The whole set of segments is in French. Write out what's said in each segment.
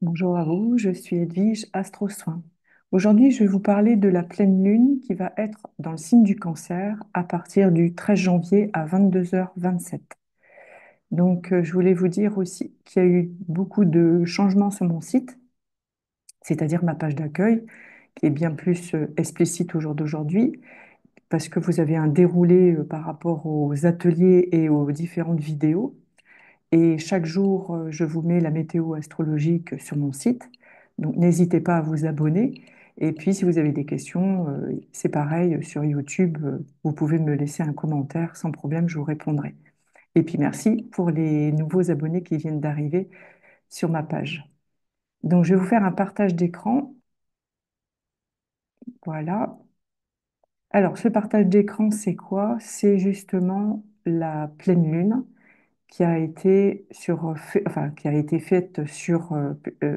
Bonjour à vous, je suis Edwige, Astro Soin. Aujourd'hui, je vais vous parler de la pleine lune qui va être dans le signe du Cancer à partir du 13 janvier à 22h27. Je voulais vous dire aussi qu'il y a eu beaucoup de changements sur mon site, c'est-à-dire ma page d'accueil, qui est bien plus explicite au jour d'aujourd'hui, parce que vous avez un déroulé par rapport aux ateliers et aux différentes vidéos. Et chaque jour, je vous mets la météo astrologique sur mon site. Donc, n'hésitez pas à vous abonner. Et puis, si vous avez des questions, c'est pareil sur YouTube. Vous pouvez me laisser un commentaire sans problème, je vous répondrai. Et puis, merci pour les nouveaux abonnés qui viennent d'arriver sur ma page. Donc, je vais vous faire un partage d'écran. Voilà. Alors, ce partage d'écran, c'est quoi? C'est justement la pleine lune qui a été qui a été faite sur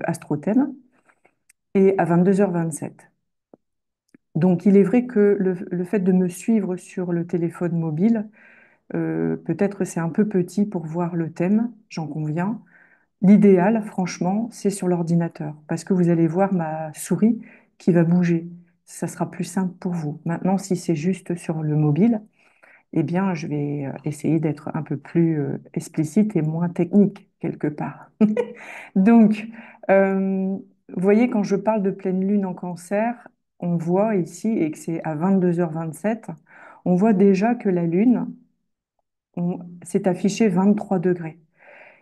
AstroThème et à 22h27. Donc, il est vrai que le fait de me suivre sur le téléphone mobile, peut-être c'est un peu petit pour voir le thème, j'en conviens. L'idéal, franchement, c'est sur l'ordinateur, parce que vous allez voir ma souris qui va bouger. Ça sera plus simple pour vous. Maintenant, si c'est juste sur le mobile, eh bien, je vais essayer d'être un peu plus explicite et moins technique, quelque part. Donc, vous voyez, quand je parle de pleine lune en cancer, on voit ici, et que c'est à 22h27, on voit déjà que la lune s'est affichée 23 degrés.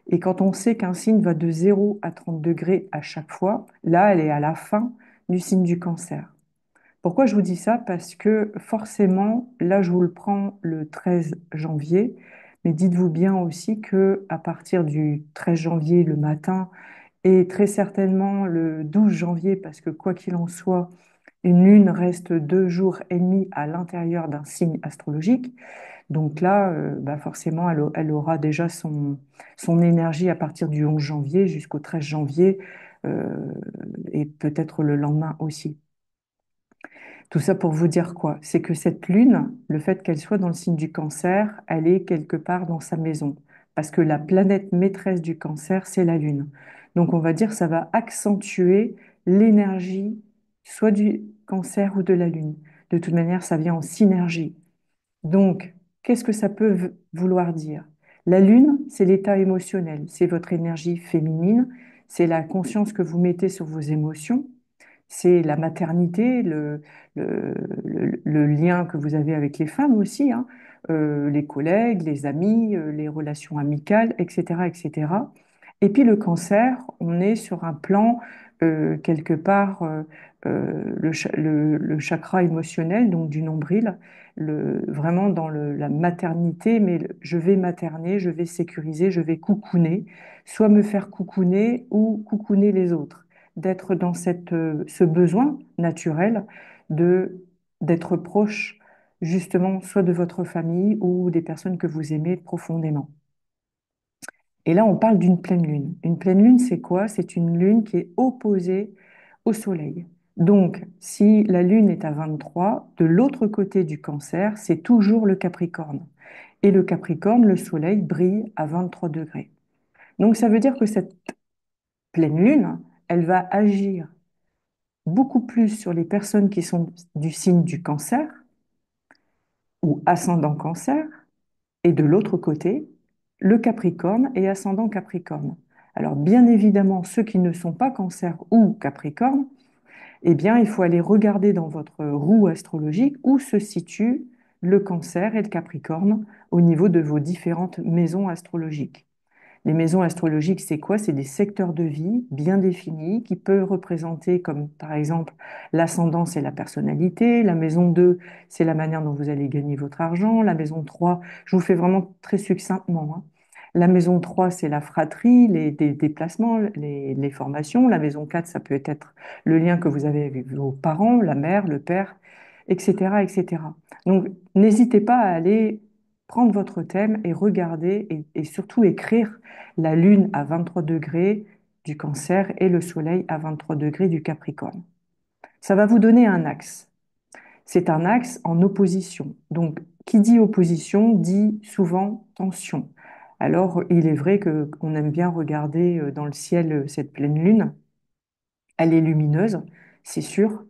Et quand on sait qu'un signe va de 0 à 30 degrés à chaque fois, là, elle est à la fin du signe du cancer. Pourquoi je vous dis ça? Parce que forcément, là, je vous le prends le 13 janvier, mais dites-vous bien aussi que à partir du 13 janvier le matin et très certainement le 12 janvier, parce que quoi qu'il en soit, une lune reste 2 jours et demi à l'intérieur d'un signe astrologique. Donc là, bah forcément, elle aura déjà son énergie à partir du 11 janvier jusqu'au 13 janvier euh, et peut-être le lendemain aussi. Tout ça pour vous dire quoi? C'est que cette lune, le fait qu'elle soit dans le signe du cancer, elle est quelque part dans sa maison. Parce que la planète maîtresse du cancer, c'est la lune. Donc on va dire ça va accentuer l'énergie soit du cancer ou de la lune. De toute manière, ça vient en synergie. Donc, qu'est-ce que ça peut vouloir dire? La lune, c'est l'état émotionnel, c'est votre énergie féminine, c'est la conscience que vous mettez sur vos émotions, c'est la maternité, le lien que vous avez avec les femmes aussi, hein, les collègues, les amis, les relations amicales, etc., etc. Et puis le cancer, on est sur un plan quelque part le chakra émotionnel, donc du nombril, vraiment dans la maternité, mais je vais materner, je vais sécuriser, je vais coucouner, soit me faire coucouner ou coucouner les autres d'être dans ce besoin naturel de d'être proche justement soit de votre famille ou des personnes que vous aimez profondément. Et là, on parle d'une pleine lune. Une pleine lune, c'est quoi? C'est une lune qui est opposée au soleil. Donc, si la lune est à 23, de l'autre côté du cancer, c'est toujours le Capricorne. Et le Capricorne, le soleil brille à 23 degrés. Donc, ça veut dire que cette pleine lune, elle va agir beaucoup plus sur les personnes qui sont du signe du cancer ou ascendant cancer, et de l'autre côté, le Capricorne et ascendant Capricorne. Alors bien évidemment, ceux qui ne sont pas cancer ou Capricorne, eh bien, il faut aller regarder dans votre roue astrologique où se situe le cancer et le Capricorne au niveau de vos différentes maisons astrologiques. Les maisons astrologiques, c'est quoi? C'est des secteurs de vie bien définis qui peuvent représenter comme par exemple l'ascendance et la personnalité. La maison 2, c'est la manière dont vous allez gagner votre argent. La maison 3, je vous fais vraiment très succinctement, hein. La maison 3, c'est la fratrie, les déplacements, les formations. La maison 4, ça peut être le lien que vous avez avec vos parents, la mère, le père, etc., etc. Donc, n'hésitez pas à aller prendre votre thème et regarder et surtout écrire la Lune à 23 degrés du Cancer et le Soleil à 23 degrés du Capricorne. Ça va vous donner un axe. C'est un axe en opposition. Donc, qui dit opposition dit souvent tension. Alors, il est vrai que qu'on aime bien regarder dans le ciel cette pleine lune elle est lumineuse, c'est sûr,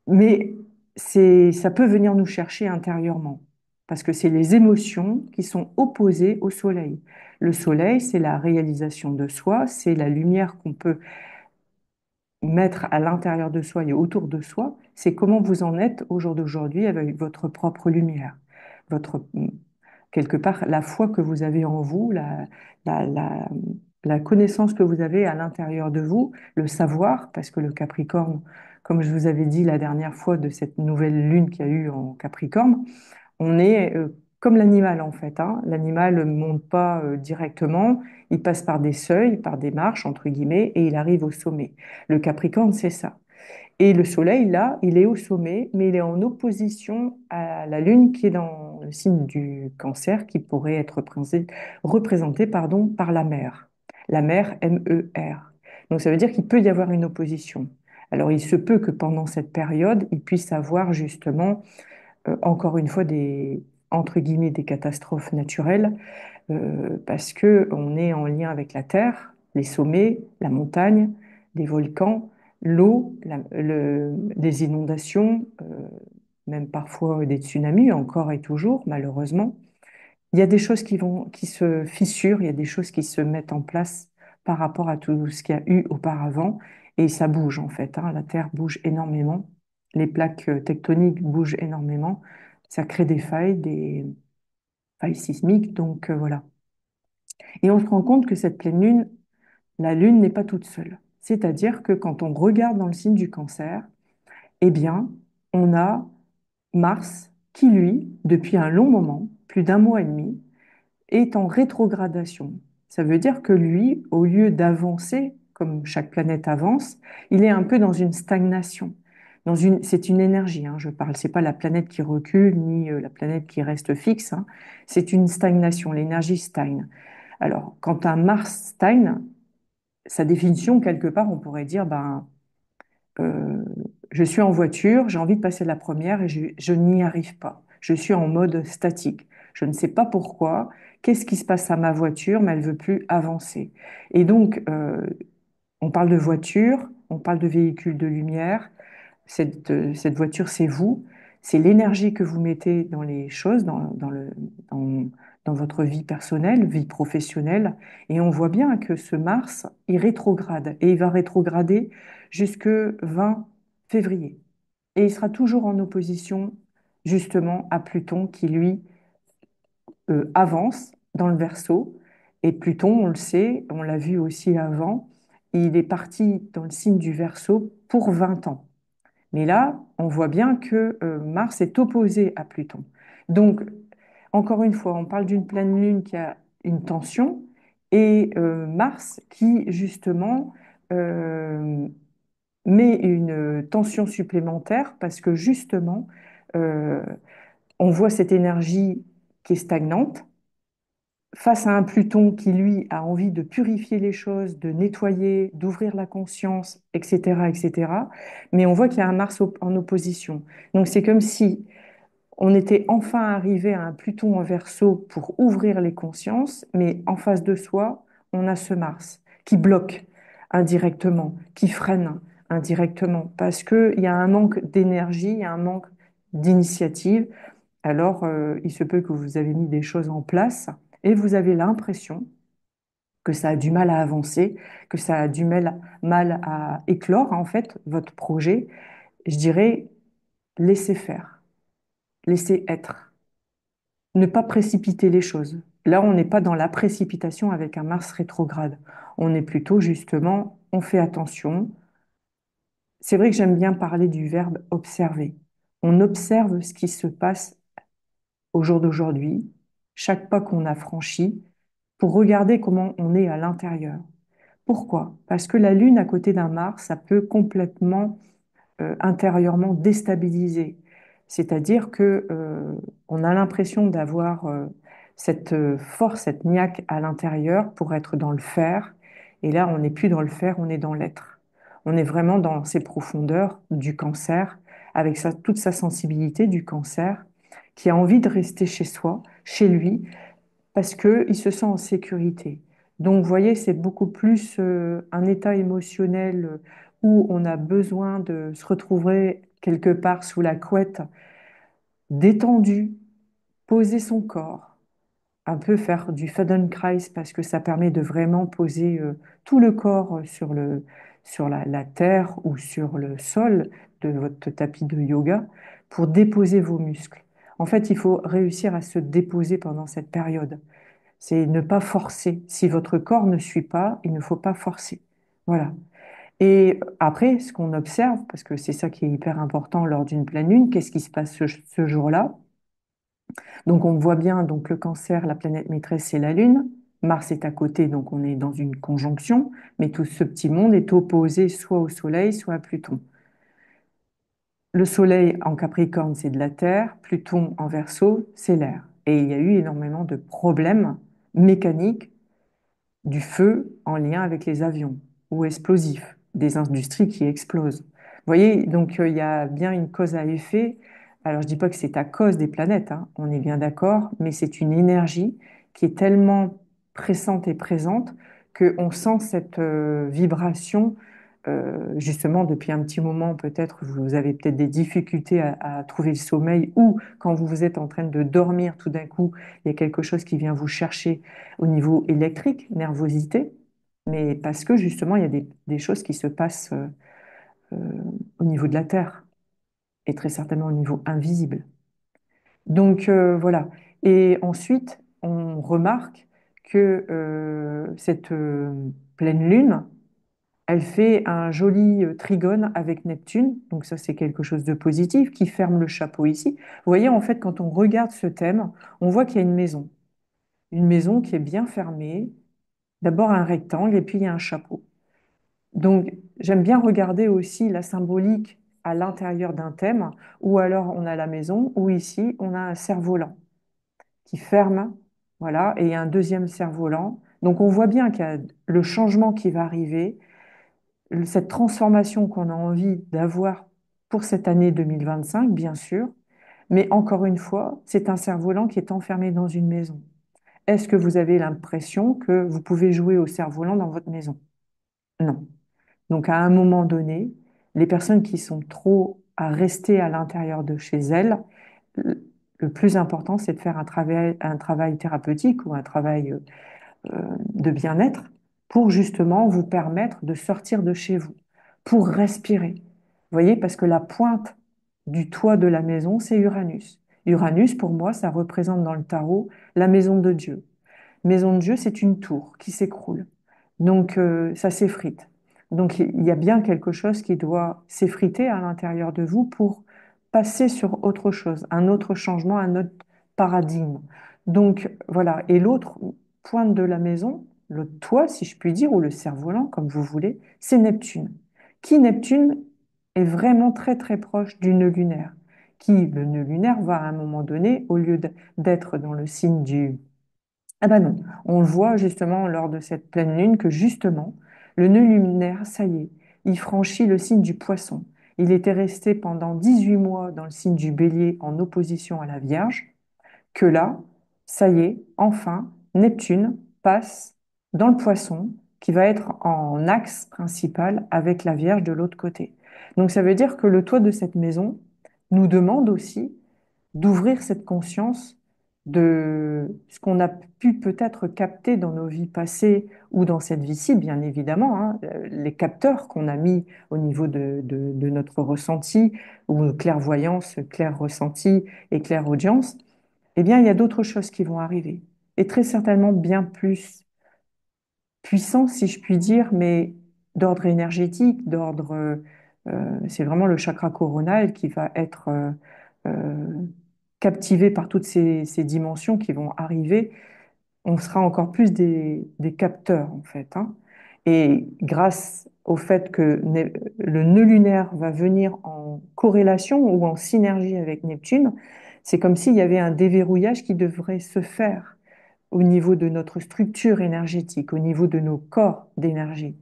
mais ça peut venir nous chercher intérieurement, parce que c'est les émotions qui sont opposées au soleil. Le soleil, c'est la réalisation de soi, c'est la lumière qu'on peut mettre à l'intérieur de soi et autour de soi, c'est comment vous en êtes au jour d'aujourd'hui avec votre propre lumière, votre, quelque part, la foi que vous avez en vous, la, la, la connaissance que vous avez à l'intérieur de vous, le savoir, parce que le Capricorne, comme je vous avais dit la dernière fois de cette nouvelle lune qu'il y a eu en Capricorne, on est comme l'animal en fait, hein. L'animal ne monte pas directement, il passe par des seuils, par des marches entre guillemets, et il arrive au sommet. Le Capricorne, c'est ça. Et le Soleil, là, il est au sommet, mais il est en opposition à la Lune qui est dans le signe du Cancer, qui pourrait être représentée, pardon, par la mer. La mer, M-E-R. Donc ça veut dire qu'il peut y avoir une opposition. Alors il se peut que pendant cette période, il puisse avoir justement encore une fois des entre guillemets des catastrophes naturelles parce que on est en lien avec la terre, les sommets, la montagne, des volcans, l'eau, des inondations, même parfois des tsunamis encore et toujours malheureusement. Il y a des choses qui se fissurent, il y a des choses qui se mettent en place par rapport à tout ce qu'il y a eu auparavant et ça bouge en fait, hein. La terre bouge énormément, les plaques tectoniques bougent énormément, ça crée des failles sismiques, donc voilà. Et on se rend compte que cette pleine lune, la lune n'est pas toute seule. C'est-à-dire que quand on regarde dans le signe du Cancer, eh bien, on a Mars qui, lui, depuis un long moment, plus d'un mois et demi, est en rétrogradation. Ça veut dire que lui, au lieu d'avancer, comme chaque planète avance, il est un peu dans une stagnation. C'est une énergie, hein, je parle. C'est pas la planète qui recule ni la planète qui reste fixe, hein. C'est une stagnation. L'énergie stagne. Alors, quand un Mars stagne, sa définition quelque part, on pourrait dire, ben, euh, je suis en voiture, j'ai envie de passer la première et je n'y arrive pas. Je suis en mode statique. Je ne sais pas pourquoi. Qu'est-ce qui se passe à ma voiture, mais elle veut plus avancer. Et donc, on parle de voiture, on parle de véhicule de lumière. Cette voiture, c'est vous. C'est l'énergie que vous mettez dans les choses, dans, dans votre vie personnelle, vie professionnelle. Et on voit bien que ce Mars, il rétrograde. Et il va rétrograder jusque 20 février. Et il sera toujours en opposition, justement, à Pluton qui, lui, avance dans le Verseau. Et Pluton, on le sait, on l'a vu aussi avant, il est parti dans le signe du Verseau pour 20 ans. Mais là, on voit bien que Mars est opposé à Pluton. Donc, encore une fois, on parle d'une pleine lune qui a une tension et Mars qui, justement, euh, met une tension supplémentaire parce que, justement, euh, on voit cette énergie qui est stagnante face à un Pluton qui, lui, a envie de purifier les choses, de nettoyer, d'ouvrir la conscience, etc., etc. Mais on voit qu'il y a un Mars en opposition. Donc c'est comme si on était enfin arrivé à un Pluton en Verseau pour ouvrir les consciences, mais en face de soi, on a ce Mars qui bloque indirectement, qui freine indirectement, parce qu'il y a un manque d'énergie, il y a un manque d'initiative, alors il se peut que vous avez mis des choses en place et vous avez l'impression que ça a du mal à avancer, que ça a du mal à éclore, en fait, votre projet. Je dirais, laissez faire, laissez être, ne pas précipiter les choses. Là, on n'est pas dans la précipitation avec un Mars rétrograde. On est plutôt justement, on fait attention. C'est vrai que j'aime bien parler du verbe observer. On observe ce qui se passe au jour d'aujourd'hui, chaque pas qu'on a franchi, pour regarder comment on est à l'intérieur. Pourquoi? Parce que la Lune à côté d'un Mars, ça peut complètement intérieurement déstabiliser. C'est-à-dire que on a l'impression d'avoir cette force, cette niaque à l'intérieur pour être dans le faire. Et là, on n'est plus dans le faire, on est dans l'être. On est vraiment dans ces profondeurs du cancer, avec toute sa sensibilité du cancer, qui a envie de rester chez soi, chez lui, parce qu'il se sent en sécurité. Donc, vous voyez, c'est beaucoup plus un état émotionnel où on a besoin de se retrouver quelque part sous la couette, détendu, poser son corps, un peu faire du Feldenkrais parce que ça permet de vraiment poser tout le corps sur la terre ou sur le sol de votre tapis de yoga pour déposer vos muscles. En fait, il faut réussir à se déposer pendant cette période. C'est ne pas forcer. Si votre corps ne suit pas, il ne faut pas forcer. Voilà. Et après, ce qu'on observe, parce que c'est ça qui est hyper important lors d'une pleine lune, qu'est-ce qui se passe ce jour-là? Donc on voit bien, donc le Cancer, la planète maîtresse, c'est la Lune. Mars est à côté, donc on est dans une conjonction, mais tout ce petit monde est opposé soit au Soleil, soit à Pluton. Le Soleil en Capricorne, c'est de la terre, Pluton en Verseau, c'est l'air. Et il y a eu énormément de problèmes mécaniques du feu en lien avec les avions ou explosifs, des industries qui explosent. Vous voyez, donc il y a bien une cause à effet. Alors je dis pas que c'est à cause des planètes, hein, on est bien d'accord, mais c'est une énergie qui est tellement pressante et présente qu'on sent cette vibration. Justement, depuis un petit moment, peut-être, vous avez peut-être des difficultés à trouver le sommeil ou quand vous êtes en train de dormir, tout d'un coup, il y a quelque chose qui vient vous chercher au niveau électrique, nervosité, mais parce que justement, il y a des choses qui se passent euh, au niveau de la Terre et très certainement au niveau invisible. Donc voilà. Et ensuite, on remarque que cette pleine lune, elle fait un joli trigone avec Neptune. Donc ça, c'est quelque chose de positif qui ferme le chapeau ici. Vous voyez, en fait, quand on regarde ce thème, on voit qu'il y a une maison. Une maison qui est bien fermée, d'abord un rectangle et puis il y a un chapeau. Donc j'aime bien regarder aussi la symbolique à l'intérieur d'un thème, ou alors on a la maison, ou ici on a un cerf-volant qui ferme, voilà, et il y a un deuxième cerf-volant. Donc on voit bien qu'il y a le changement qui va arriver, cette transformation qu'on a envie d'avoir pour cette année 2025, bien sûr, mais encore une fois, c'est un cerf-volant qui est enfermé dans une maison. Est-ce que vous avez l'impression que vous pouvez jouer au cerf-volant dans votre maison? Non. Donc, à un moment donné, les personnes qui sont trop à rester à l'intérieur de chez elles, le le plus important, c'est de faire un travail thérapeutique ou un travail de bien-être pour justement vous permettre de sortir de chez vous, pour respirer. Vous voyez, parce que la pointe du toit de la maison, c'est Uranus. Uranus, pour moi, ça représente dans le tarot la maison de Dieu. Maison de Dieu, c'est une tour qui s'écroule. Donc, ça s'effrite. Donc, il y a bien quelque chose qui doit s'effriter à l'intérieur de vous pour passer sur autre chose, un autre changement, un autre paradigme. Donc, voilà. Et l'autre pointe de la maison, le toit, si je puis dire, ou le cerf-volant, comme vous voulez, c'est Neptune. Qui, Neptune, est vraiment très, très proche du nœud lunaire. Qui, le nœud lunaire, va à un moment donné, au lieu d'être dans le signe du ah ben non, on le voit justement lors de cette pleine lune que justement, le nœud lunaire, ça y est, il franchit le signe du poisson. Il était resté pendant 18 mois dans le signe du bélier en opposition à la Vierge, que là, ça y est, enfin, Neptune passe dans le poisson qui va être en axe principal avec la Vierge de l'autre côté. Donc ça veut dire que le toit de cette maison nous demande aussi d'ouvrir cette conscience de ce qu'on a pu peut-être capter dans nos vies passées ou dans cette vie-ci, bien évidemment, hein, les capteurs qu'on a mis au niveau de notre ressenti, ou clairvoyance, clair ressenti et claire audience, eh bien, il y a d'autres choses qui vont arriver. Et très certainement bien plus puissant, si je puis dire, mais d'ordre énergétique, c'est vraiment le chakra coronal qui va être euh, captivé par toutes ces dimensions qui vont arriver. On sera encore plus des capteurs, en fait, hein. Et grâce au fait que le nœud lunaire va venir en corrélation ou en synergie avec Neptune, c'est comme s'il y avait un déverrouillage qui devrait se faire au niveau de notre structure énergétique, au niveau de nos corps d'énergie.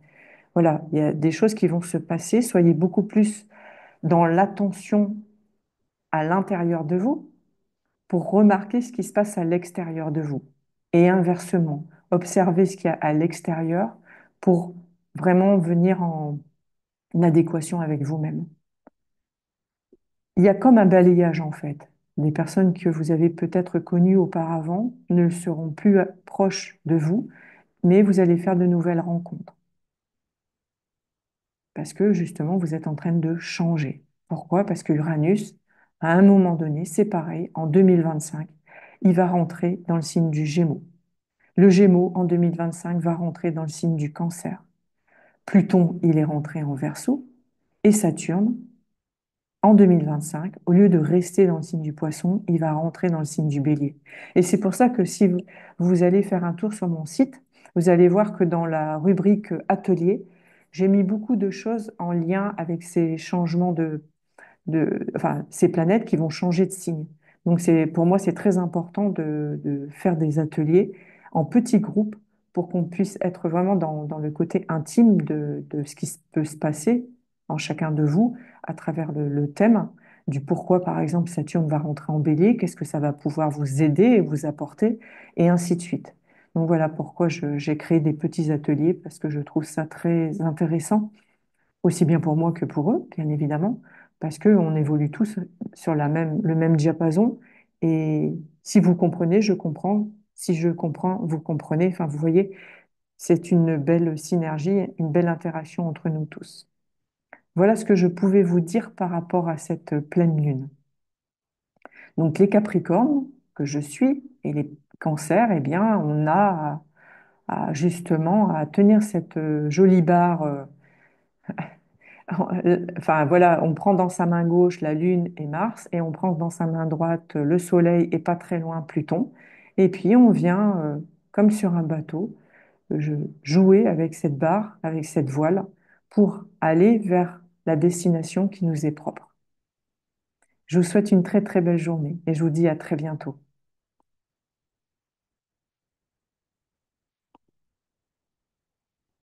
Voilà, il y a des choses qui vont se passer. Soyez beaucoup plus dans l'attention à l'intérieur de vous pour remarquer ce qui se passe à l'extérieur de vous. et inversement. Observez ce qu'il y a à l'extérieur pour vraiment venir en adéquation avec vous-même. Il y a comme un balayage en fait. Des personnes que vous avez peut-être connues auparavant ne seront plus proches de vous, mais vous allez faire de nouvelles rencontres parce que justement vous êtes en train de changer. Pourquoi? Parce que Uranus, à un moment donné, c'est pareil, en 2025, il va rentrer dans le signe du Gémeaux. Le Gémeaux, en 2025, va rentrer dans le signe du Cancer. Pluton, il est rentré en Verseau et Saturne, en 2025, au lieu de rester dans le signe du Poisson, il va rentrer dans le signe du Bélier. Et c'est pour ça que si vous allez faire un tour sur mon site, vous allez voir que dans la rubrique Atelier, j'ai mis beaucoup de choses en lien avec ces changements enfin, ces planètes qui vont changer de signe. Donc pour moi, c'est très important de faire des ateliers en petits groupes pour qu'on puisse être vraiment dans le côté intime de ce qui peut se passer en chacun de vous à travers le thème du pourquoi, par exemple, Saturne va rentrer en Bélier, qu'est-ce que ça va pouvoir vous aider et vous apporter, et ainsi de suite. Donc voilà pourquoi j'ai créé des petits ateliers, parce que je trouve ça très intéressant aussi bien pour moi que pour eux, bien évidemment, parce qu'on évolue tous sur le même diapason. Et si vous comprenez, je comprends. Si je comprends, vous comprenez. Enfin, vous voyez, c'est une belle synergie, une belle interaction entre nous tous. Voilà ce que je pouvais vous dire par rapport à cette pleine lune. Donc, les Capricornes, que je suis, et les Cancers, eh bien, on a justement à tenir cette jolie barre. Enfin voilà, on prend dans sa main gauche la Lune et Mars et on prend dans sa main droite le Soleil et pas très loin Pluton. Et puis on vient, comme sur un bateau, jouer avec cette barre, avec cette voile, pour aller vers la destination qui nous est propre. Je vous souhaite une très très belle journée et je vous dis à très bientôt.